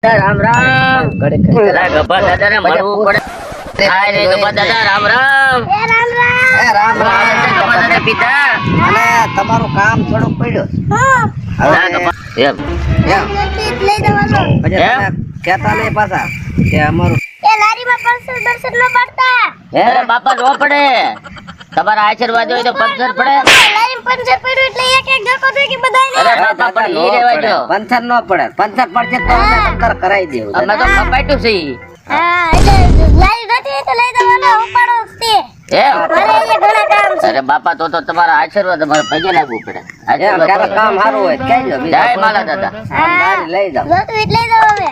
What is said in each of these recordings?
Ram Ram Gabba દાદા ને મળવું પડે. હાય રે ગબ્બા દાદા રામ રામ. રામ રામ. ગબ્બા દાદા પિતા અને તમારું કામ થોડુંક પડ્યું. એમ લઈ જવાનો. પછી તમે કહેતા નહીં પાછા કે અમારું એ લારીમાં પંચર દર્શન ન પડતા. અરે બાપા નો પડે, તમારા આશીર્વાદ હોય તો પંચર પડે. લારીમાં પંચર પડ્યું એટલે એક એક ધક્કો દે કે બધાને. અરે બાપા પણ ઈ રહેવા દો. પંચર ન પડે. પંચર પડશે તો અમે પંચર કરાવી દેવું. અમે તો કપાટ્યું છે ઈ. હા એટલે લારી નથી તો લઈ જવાનો ઉપાડો છે. એમ મારે અહીંયા ઘણા કામ છે. અરે બાપા તો તમારા આશીર્વાદ અમારે પગે લાગવું પડે. એમ આશીર્વાદ ક્યારેક કામ સારું હોય તો કહેજો. જય માલા દાદા. હા લારી લઈ જાઓ. જો તું એટલે લઈ જાવ હવે.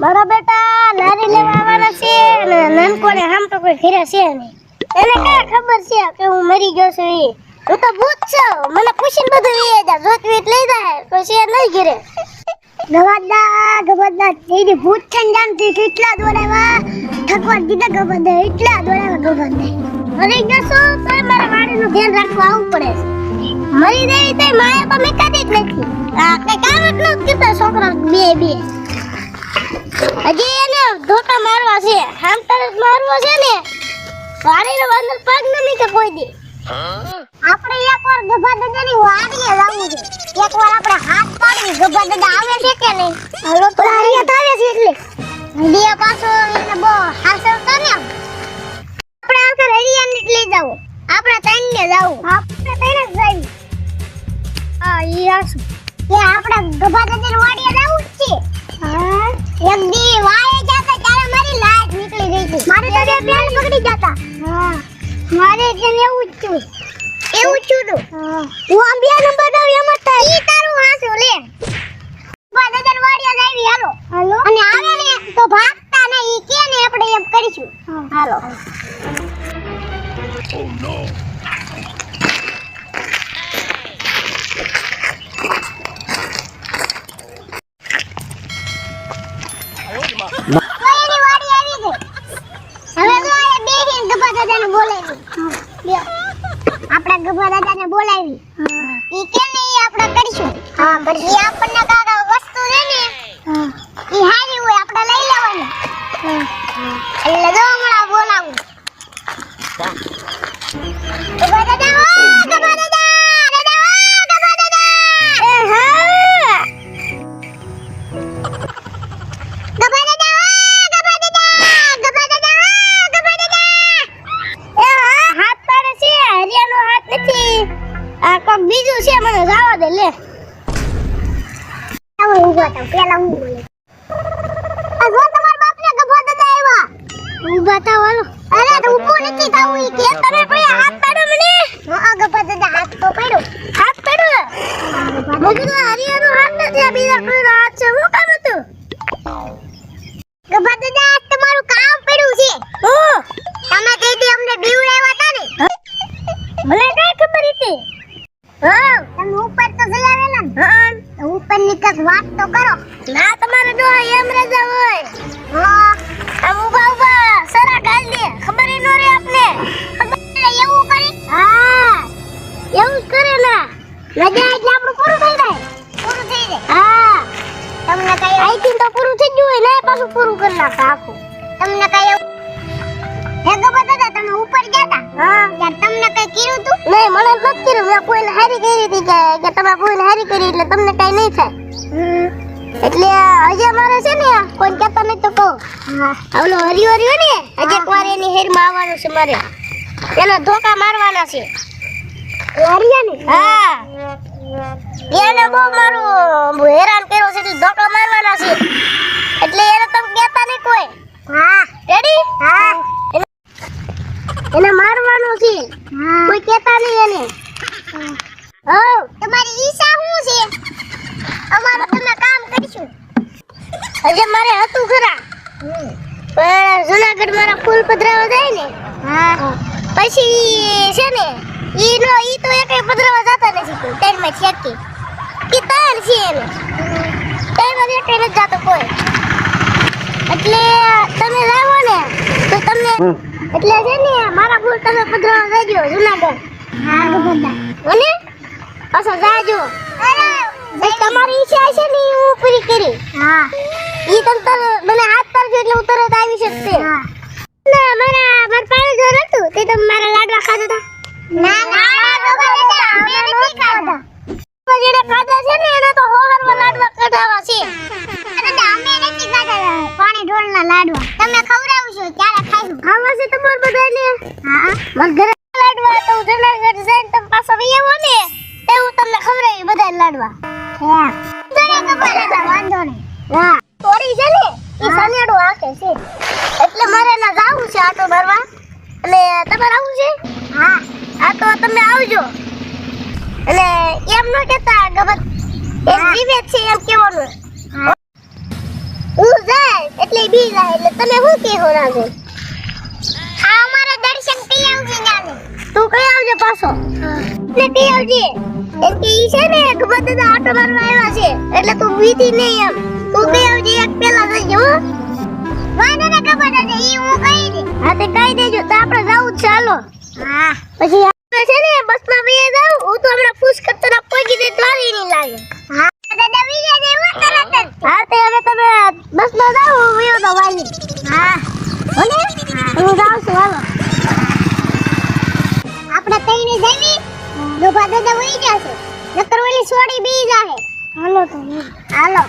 મારા બેટા લારી લેવા આવવાના છે અને નાનકોને આમ તો કોઈ ઘરે છે નહીં. એને કઈ ખબર છે કે હું મરી ગયો છું ઈ. હું તો ભૂત છું, મને પૂછીને બધું ઈ જા જોતવી લઈ જાય કોઈ છે નહીં ઘરે. ગબદા તેરી ભૂત છે જાન થી કેટલા દોડાવા ઠકવા દીધા ગબદા એટલા દોડાવા ગબદા મરી ગયો છું તો મારા વાડીનું ધ્યાન રાખવા આવવું પડે છે. મરી જાય તો માયા તો મેં કદી જ નથી. આ કઈ કામ જ નથી કરતા છોકરા બે હજી એને ધોકા મારવા છે, આમ તરત મારવો છે ને વાડીનો અંદર પગ ન મીકે કોઈ દી. આપણે એકવાર ગભા દાદાની વાડીએ જવું છે. એકવાર આપણે હાથ પાડી ગભા દાદા આવે છે કે નહીં? હાલો તો હરિયા આવે છે એટલે હરિયા પાછો એને બહુ હાસર તો ને આપણે આખર હરિયાને જ લઈ જાવ. આપણે તઈને જાવ. આપણે તઈને જ જાવી. આ ઈ આસુ કે આપણે ગભા દાદાની વાડીએ જવું જ છે. હા એક દી વાય જાતા ત્યારે મારી લાઈટ નીકળી ગઈ હતી. મારે તો બે બેન પકડી જાતા. હા મારે જેમ એવું જ થયું. એવું જ થયું. હું આમ બે નંબર દઉં એમ જ થાય. ઈ તારું હાસુ લે. ગભા દાદાની વાડીએ જાવી હાલો. હાલો અને આવે ને તો ભાગતા ને ઈ કે ને આપણે એમ કરીશું. હાલો. કોઈની વાડી આવી ગઈ. હવે તો આ બેહીન ગભા દાદાને બોલાવી. લ્યો. આપણા ગભા દાદાને બોલાવી. ઈ કે ને ઈ આપણે કરીશું. હા કરીશું. ઈ આપણને કાકા વસ્તુ દે ને. ઈ હારી હોય આપણે લઈ લેવાની. એટલે જો હમણાં બોલાવું. ગભા દાદા હો ગભા દાદા. દાદા હો ગભા દાદા. એ હા ગભા દાદા હો ગભા દાદા. ગભા દાદા હો ગભા દાદા. એ હા હાથ પાડે છે. હરિયાનો હાથ નથી. આ કોક બીજું છે, મને જાવા દે લે. આવો ઊભો થાવ પેલા હું બોલે. આ જો તમાર બાપને ગભા દાદા આવ્યા. ઊભા થાવ હાલો. અરે તો ઊભો નથી થાવું ઈ કે તમે કોઈ હાથ પાડો મને. હા ગભા દાદા હાથ તો પાડો. હાથ પાડો. મગર હરિયાનો હાથ નથી, આ બીજા કોઈનો હાથ છે. હું કામ હતું? ગભા દાદા આજ તમારું કામ પડ્યું છે. તમે કીધી અમને બીવડાવ્યા હતા ને. મને કઈ ખબર હતી? હા તમે ઉપર તો જઈ આવેલા ને. હા ઉપર ની કસ વાત તો કરો. ના તમારે જો એમ રજા હોય. હા આમ ઊભા ઊભા સરા ગાલ દે. ખબર ઈ નો રે આપને. ખબર એવું કરી. હા એવું જ કરે ના. રજા એટલે આપણું પૂરું થઈ જાય. પૂરું થઈ જાય. હા તમને કઈ આઈથી તો પૂરું થઈ ગયું હોય ને પાછું પૂરું કરી નાખા આખું. તમને કઈ હે ગભા દાદા તમે ઉપર ગયા હા યાર તમને કઈ કીધું તું? નહીં મને નથી કીધું. મેં કોઈને હારી કરી હતી કે તમે કોઈને હારી કરી એટલે તમને કઈ નહીં થાય. એટલે હજી અમારે છે ને કોઈ કહેતા નહીં તો કહું. ઓલો હરિયો હરિયો ને હજી એક વાર એની હેરમાં આવવાનું છે મારે. એને ધોકા મારવાના છે. હરિયાને? હા એને બહુ મારું હેરાન કર્યો છે એટલે ધોકા મારવાના છે. એટલે એને તમે કહેતા નહીં કોઈ. હા રેડી? હા એને મારવાનું છે. કોઈ કહેતા નહીં એને. હા તમારી ઈચ્છા શું છે? અમારું તમે કામ કરીશું. હજે મારે હતું ખરા પણ જુનાગઢ મારા ફૂલ પધરાવા જાય ને. હા પછી છે ને ઈ તો એકે પધરાવા જતા નથી. કોઈ ટાઈમમાં છેકી કે તાર છે એને ટાઈમમાં એકે નથી જતો કોઈ. એટલે તમે જાવો ને તો તમને એટલે છે ને મારા ફૂલ તમે પધરાવા જજો જુનાગઢ. હા બધા મને પાછા જાજો. અરે તમારી ઈચ્છા છે ને હું પૂરી કરી. હા ઈ તંતર મને હાથ કરજો એટલે હું તરત આવી શકશે ના મારા પાણી જોર હતું તે તો મારા લાડવા ખાધા હતા ના ગોપા અમે નથી ખાધા જેને ખાધા છે ને એને તો હોહરમાં લાડવા કઢાવા છે દાદા અમે નથી ખાધા પાણી ઢોળના લાડવા તમે ખવડાવશો ત્યારે ખાઈશું ખાવા છે તમાર બધાને હા મન ઘરે લાડવા તો જનાગઢ જઈને તમે પાછા આવો ને તે હું તમને ખવડાવી બધા લાડવા હા તને ખબર હતા વાંધો નહીં હા થોડી છે ને ઈ સનેડો આકે છે એટલે મારે ના જાવું છે આટો મારવા અને તમારે આવું છે હા આ તો તમે આવજો અને એમ ન કહેતા ગબત એક જીવે છે એમ કેવાનું હું જાય એટલે બી જાય એટલે તમે શું કહેવો રાજો આ અમારા દર્શન પી આવજે નાને તું કઈ આવજે પાછો ને પી આવજે એમ કે ઈ છે ને ગબત દાદા આટો મારવા આવ્યા છે એટલે તું બીતી નહીં એમ તું કઈ આવજે એક પેલા જઈજો વાંધો ને ગબત દાદા ઈ હું કહી દે હા તે કહી દેજો તો આપણે જાવું ચાલો હા પછી છે ને બસમાં બેસી જાવ હું તો હમણાં પૂછ કરતો ના પગી દે તારી નહીં લાગે હા દાદા બીજા દેવો તરત હા તે હવે તમે બસમાં જાવ હું વયો તો વાલી હા ઓને હું જાઉં છું હાલો આપણે તઈને જમી ગોપા દાદા વઈ જશે નકર ઓલી સોડી બી જાહે હાલો તો હાલો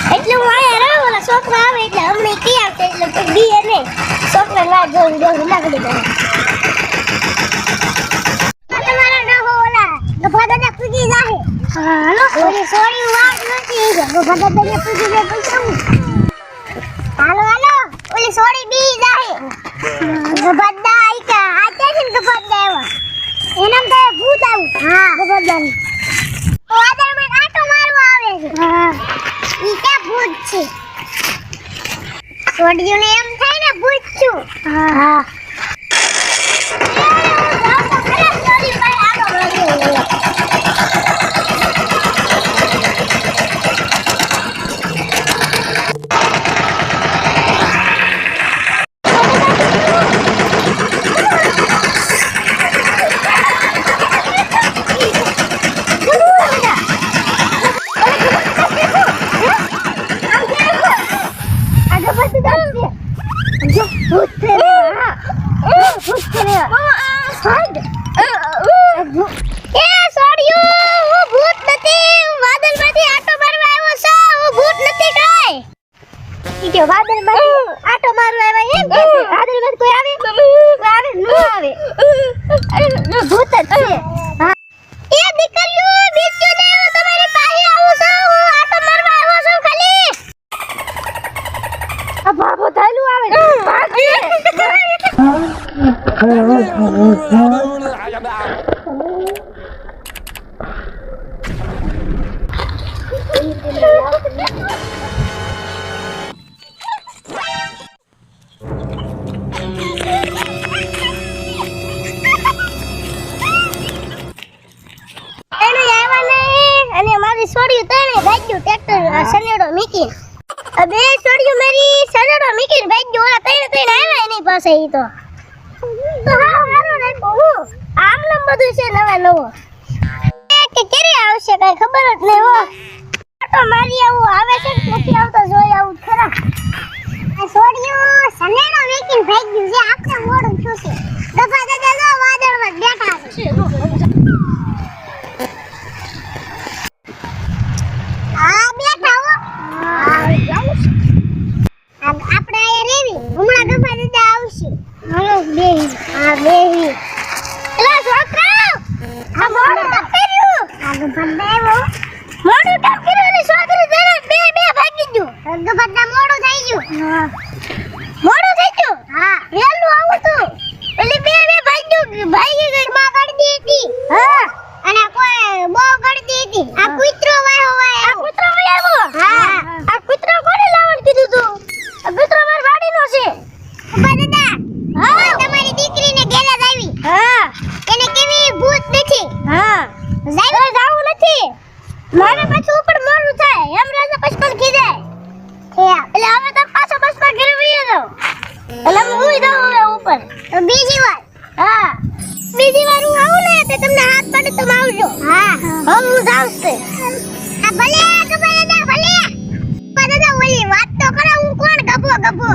એટલે હું આયા રહું ઓલા છોકરા આવે એટલે હમણે કી આવશે એટલે બી એને છોકરા ના જોઈ લાગડી દે તમારા ન હો ઓલા ગોપા દાદા પૂજી જાહે હાલો ઓલી સોરી વાત નથી ગોપા દાદા પૂજી દે પૂછું હાલો હાલો ઓલી સોરી બી જાહે ગોપા દાદા આઈકા આતે છે ગોપા દાદા એનમ તો ભૂત આવું હા ગોપા દાદા ઓ આદર માં આટો મારવા આવે છે હા ઈ ક્યાં ભૂત છે છોડ્યું ને એમ થાય ને ભૂત છું હા આટો મારવા આવ્યા એમ કે વાદળમાં કોઈ આવે આવે ન આવે અરે ભૂત જ છે હા એ દીકરીઓ બીજો ને તમારી પાસે આવું છું હું આટો મારવા આવ્યો છું ખાલી આ બાબો ધાયલું આવે સોડિયું તણે ભાગ્યું ટ્રેક્ટર સનેડો મીકી બે સોડિયું મારી સનેડો મીકી ભાગ્યું ઓલા તણે આવ્યા એની પાસે ઈ તો હા હારો રાખ્યો હું આમલમ બધું છે નવા નવો કે કેરી આવશે કઈ ખબર જ નહીં હો આટો મારી આવું આવે છે નથી આવતો જોઈ આવું ખરા આ સોડિયું સનેડો મીકી ભાગ્યું છે આપણે મોડું થયું છે ગોપા દાદા વાદળમાં બેઠા છે આપણે આ રેવી હમણાં ગોપા દાદા આવશે હાલો બેહી આ બેહી એલા છોકરા આ મોડું તો કર્યું આ ગોપા દાદા મોડું તો કર્યું ને છોકરી જરા બે ભાગી ગયું ગોપા દાદા મોડું થઈ ગયું હા મોડું થઈ ગયું હા વેલું આવું તું એટલે બે ભાગી ગઈ માં કાઢી આવજો. હા હું જાઉં છું. આ ભલે ગભા દાદા ભલે. દાદા ઓલી વાત તો કરો હું કોણ ગભો ગભો.